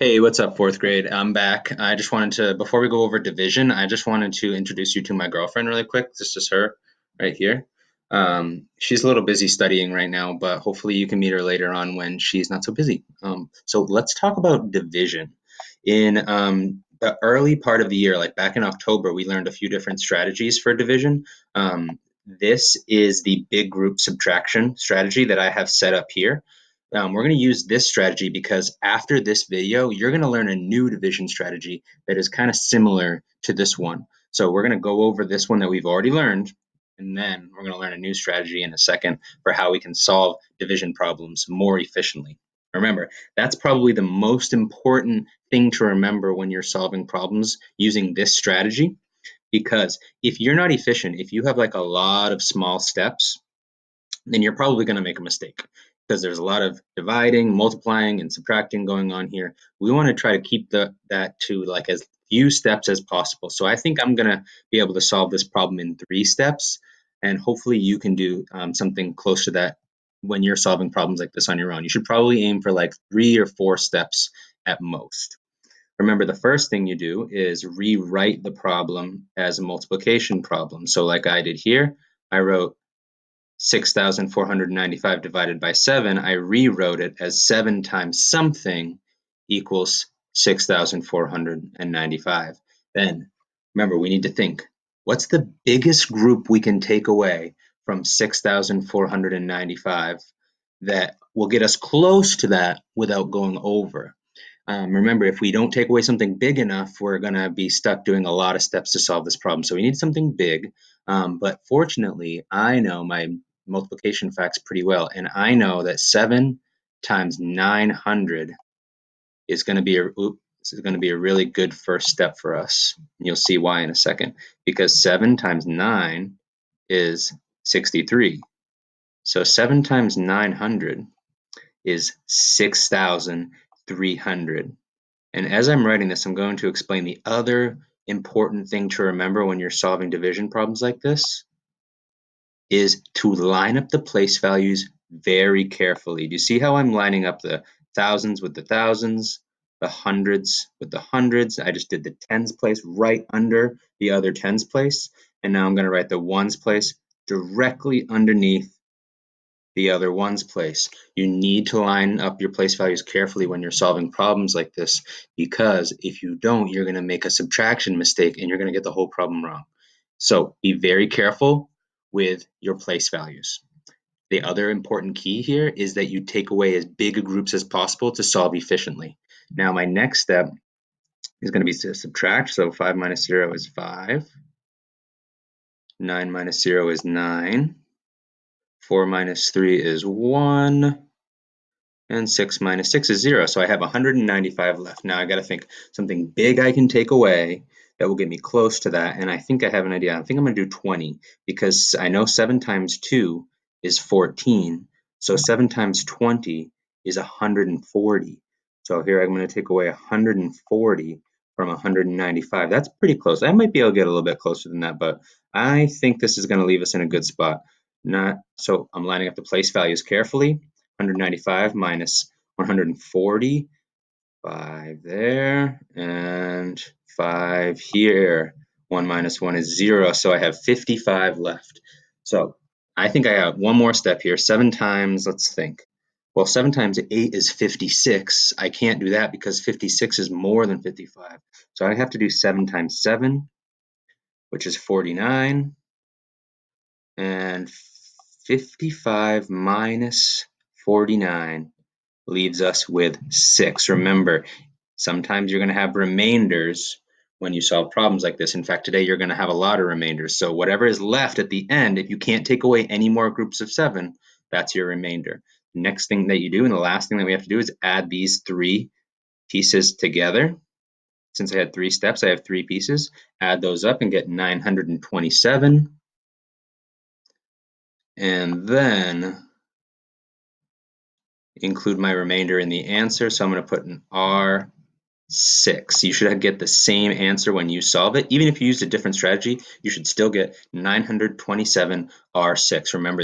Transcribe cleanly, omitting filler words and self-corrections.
Hey, what's up, fourth grade? I'm back. I just wanted to, before we go over division, I just wanted to introduce you to my girlfriend really quick. This is her right here. She's a little busy studying right now, but hopefully you can meet her later on when she's not so busy. So let's talk about division. In the early part of the year, like back in October, we learned a few different strategies for division. This is the big group subtraction strategy that I have set up here. We're going to use this strategy because after this video, you're going to learn a new division strategy that is kind of similar to this one. So we're going to go over this one that we've already learned, and then we're going to learn a new strategy in a second for how we can solve division problems more efficiently. Remember, that's probably the most important thing to remember when you're solving problems using this strategy, because if you're not efficient, if you have like a lot of small steps, then you're probably going to make a mistake because there's a lot of dividing, multiplying, and subtracting going on here. We want to try to keep that to like as few steps as possible. So I think I'm going to be able to solve this problem in 3 steps, and hopefully you can do something close to that when you're solving problems like this on your own. You should probably aim for like 3 or 4 steps at most. Remember, the first thing you do is rewrite the problem as a multiplication problem. So like I did here, I wrote 6,495 divided by 7, I rewrote it as 7 times something equals 6,495. Then, remember, we need to think, what's the biggest group we can take away from 6,495 that will get us close to that without going over? Remember, if we don't take away something big enough, we're going to be stuck doing a lot of steps to solve this problem. So we need something big. But fortunately, I know my multiplication facts pretty well, and I know that 7 times 900 is going to be a really good first step for us. You'll see why in a second. Because 7 times 9 is 63. So 7 times 900 is 6,300. And as I'm writing this, I'm going to explain the other important thing to remember when you're solving division problems like this is to line up the place values very carefully. Do you see how I'm lining up the thousands with the thousands, the hundreds with the hundreds? I just did the tens place right under the other tens place. And now I'm going to write the ones place directly underneath the other ones place. You need to line up your place values carefully when you're solving problems like this, because if you don't, you're going to make a subtraction mistake and you're going to get the whole problem wrong. So be very careful with your place values. The other important key here is that you take away as big a groups as possible to solve efficiently. Now my next step is going to be to subtract. So 5 minus 0 is 5. 9 minus 0 is 9. 4 minus 3 is 1. And 6 minus 6 is 0. So I have 195 left. Now I got to think something big I can take away that will get me close to that. And I think I have an idea. I think I'm going to do 20 because I know 7 times 2 is 14. So 7 times 20 is 140. So here I'm going to take away 140 from 195. That's pretty close. I might be able to get a little bit closer than that, but I think this is going to leave us in a good spot. So I'm lining up the place values carefully. 195 minus 140, 5 there, and 5 here. 1 minus 1 is 0, so I have 55 left. So I think I have one more step here. 7 times, let's think. Well, 7 times 8 is 56. I can't do that because 56 is more than 55. So I have to do 7 times 7, which is 49. And 55 minus 49 leaves us with 6. Remember, sometimes you're going to have remainders when you solve problems like this. In fact, today you're going to have a lot of remainders. So whatever is left at the end, if you can't take away any more groups of 7, that's your remainder. Next thing that you do, and the last thing that we have to do, is add these 3 pieces together. Since I had 3 steps, I have 3 pieces. Add those up and get 927. And then include my remainder in the answer. So I'm going to put an R6. You should get the same answer when you solve it. Even if you used a different strategy, you should still get 927 R6. Remember,